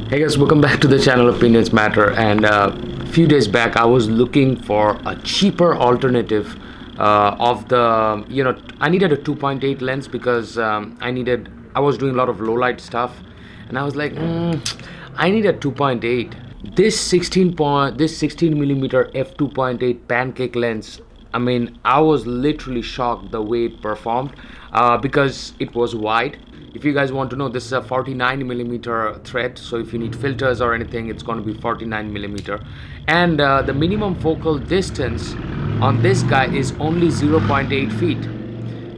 Hey guys, welcome back to the channel Opinions Matter. And a few days back I was looking for a cheaper alternative of the I needed a 2.8 lens because I was doing a lot of low light stuff, and I was like, I need a 2.8. This 16 millimeter f2.8 pancake lens, I mean, I was literally shocked the way it performed because it was wide. If you guys want to know, this is a 49 millimeter thread, so if you need filters or anything, it's going to be 49 millimeter. And the minimum focal distance on this guy is only 0.8 feet.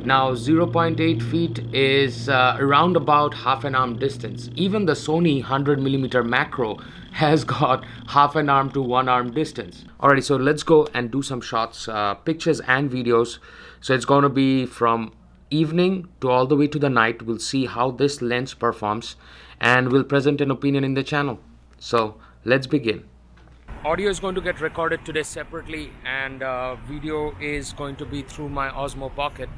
Now 0.8 feet is around about half an arm distance. Even the Sony 100 millimeter macro has got half an arm to 1 arm distance. Alrighty, so let's go and do some shots, pictures and videos. So it's going to be from evening to all the way to the night. We'll see how this lens performs and we'll present an opinion in the channel. So let's begin. Audio is going to get recorded today separately, and video is going to be through my Osmo Pocket.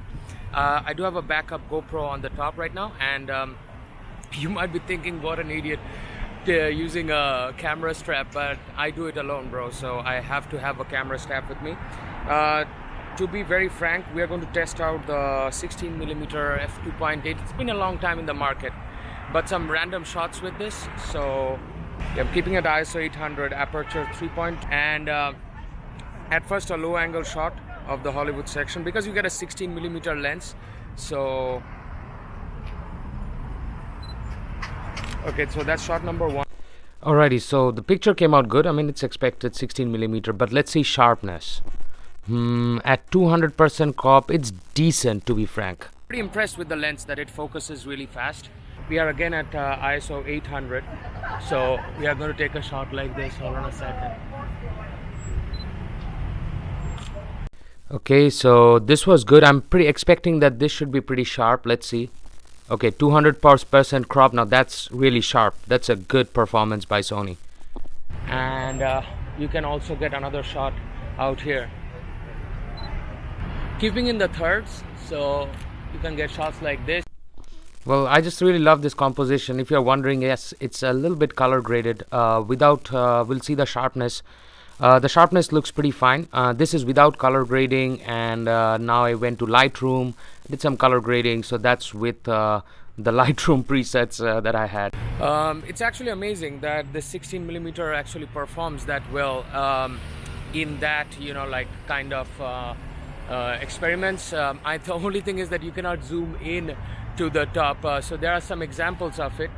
I do have a backup GoPro on the top right now, and you might be thinking, what an idiot using a camera strap, but I do it alone, bro, so I have to have a camera strap with me. To be very frank, we are going to test out the 16mm f2.8. It's been a long time in the market, but some random shots with this. So yeah, I'm keeping it ISO 800, aperture 3 point, and at first a low angle shot of the Hollywood section because you get a 16mm lens. So okay, so that's shot number one. Alrighty, so the picture came out good. I mean, it's expected 16mm, but let's see sharpness. At 200% crop, it's decent, to be frank. Pretty impressed with the lens that it focuses really fast. We are again at ISO 800, so we are going to take a shot like this. Hold on a second. Okay, so this was good. I'm pretty expecting that this should be pretty sharp. Let's see. Okay, 200% crop. Now that's really sharp. That's a good performance by Sony. And you can also get another shot out here, keeping in the thirds, so you can get shots like this. Well, I just really love this composition. If you're wondering, yes, it's a little bit color graded. We'll see the sharpness. The sharpness looks pretty fine. This is without color grading, and now I went to Lightroom, did some color grading, so that's with the Lightroom presets that I had. It's actually amazing that the 16mm actually performs that well in that, like kind of experiments. The only thing is that you cannot zoom in to the top, so there are some examples of it.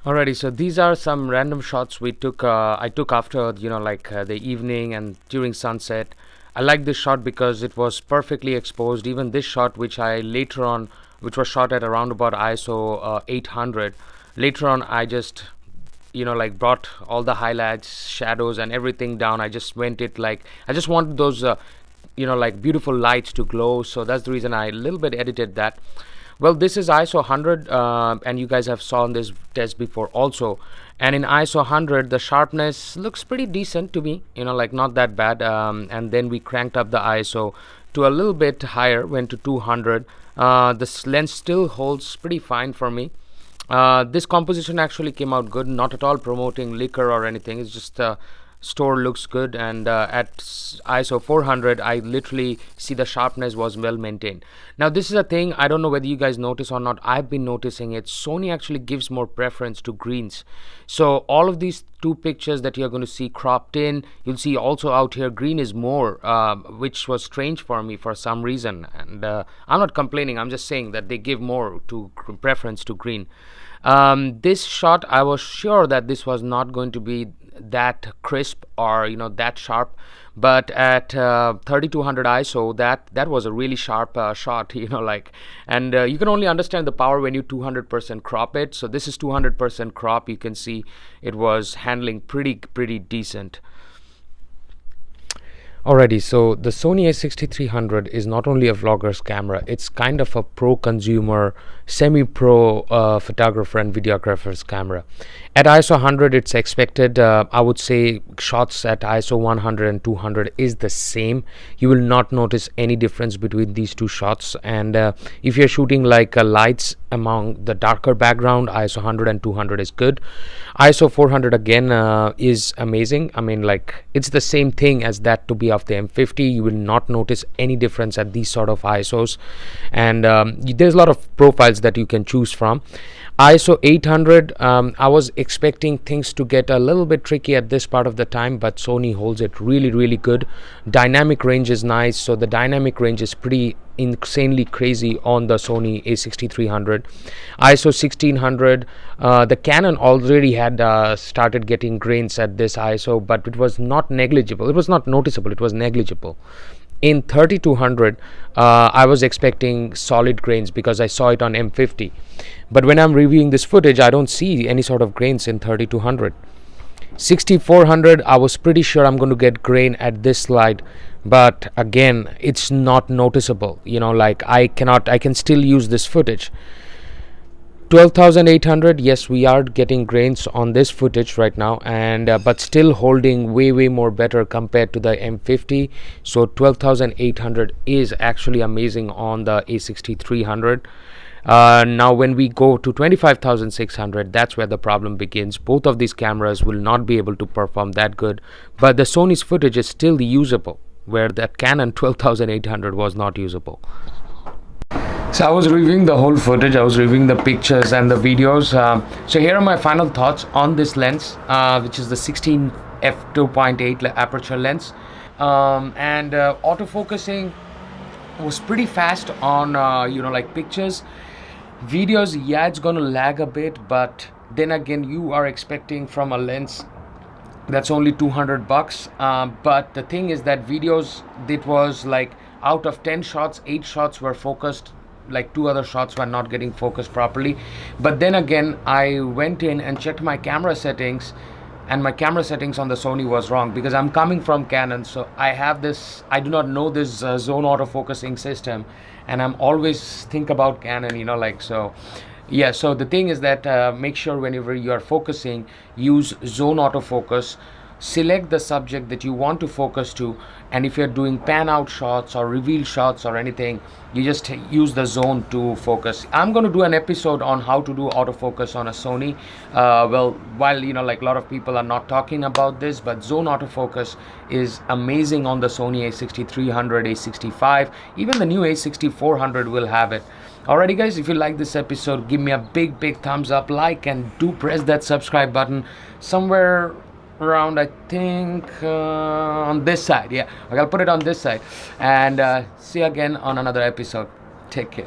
Alrighty, so these are some random shots we took. I took after the evening and during sunset. I like this shot because it was perfectly exposed. Even this shot, which was shot at around about ISO 800. Later on, I just brought all the highlights, shadows, and everything down. I just wanted those beautiful lights to glow, so that's the reason I a little bit edited that. Well, this is ISO 100, and you guys have saw this test before also, and in ISO 100 the sharpness looks pretty decent to me, not that bad. And then we cranked up the ISO to a little bit higher, went to 200. This lens still holds pretty fine for me. This composition actually came out good, not at all promoting liquor or anything. It's just store looks good, and at ISO 400 I literally see the sharpness was well maintained. Now this is a thing, I don't know whether you guys notice or not, I've been noticing it. Sony actually gives more preference to greens. So all of these two pictures that you're going to see cropped in, you'll see also out here green is more, which was strange for me for some reason, and I'm not complaining, I'm just saying that they give more to preference to green. This shot, I was sure that this was not going to be that crisp or that sharp, but at 3200 ISO that was a really sharp shot, and you can only understand the power when you 200% crop it. So this is 200% crop. You can see it was handling pretty decent. Alrighty, so the Sony a6300 is not only a vlogger's camera, it's kind of a pro consumer, semi-pro photographer and videographer's camera. At ISO 100, it's expected, I would say shots at ISO 100 and 200 is the same. You will not notice any difference between these two shots. And if you're shooting like lights among the darker background, ISO 100 and 200 is good. ISO 400 again is amazing. I mean, like, it's the same thing as that to be of the M50. You will not notice any difference at these sort of ISOs, and there's a lot of profiles that you can choose from. ISO 800, I was expecting things to get a little bit tricky at this part of the time, but Sony holds it really good. Dynamic range is nice, so the dynamic range is pretty insanely crazy on the Sony a6300. ISO 1600, the Canon already had started getting grains at this ISO, but it was not negligible. It was not noticeable, it was negligible. In 3200, I was expecting solid grains because I saw it on M50, but when I'm reviewing this footage, I don't see any sort of grains in 3200. 6400, I was pretty sure I'm going to get grain at this slide, but again, it's not noticeable. You know, like I can still use this footage. 12,800, yes, we are getting grains on this footage right now, and but still holding way more better compared to the M50. So 12,800 is actually amazing on the a6300. Now when we go to 25,600, that's where the problem begins. Both of these cameras will not be able to perform that good, but the Sony's footage is still usable, where that Canon 12,800 was not usable. So I was reviewing the whole footage, I was reviewing the pictures and the videos. So here are my final thoughts on this lens, which is the 16 f2.8 aperture lens. And autofocusing was pretty fast on like pictures. Videos, yeah, it's gonna lag a bit, but then again, you are expecting from a lens that's only $200. But the thing is that videos, it was like out of 10 shots, 8 shots were focused, like 2 other shots were not getting focused properly. But then again, I went in and checked my camera settings, and my camera settings on the Sony was wrong because I'm coming from Canon, so I do not know this zone autofocusing system, and I'm always think about Canon, so yeah. So the thing is that make sure whenever you are focusing, use zone autofocus. Select the subject that you want to focus to, and if you're doing pan out shots or reveal shots or anything, you just use the zone to focus. I'm going to do an episode on how to do autofocus on a Sony. While like a lot of people are not talking about this, but zone autofocus is amazing on the Sony a6300, a65, even the new a6400 will have it. Alrighty guys, if you like this episode, give me a big thumbs up, like, and do press that subscribe button somewhere around, I think on this side. Yeah, okay, I'll put it on this side, and see you again on another episode. Take care.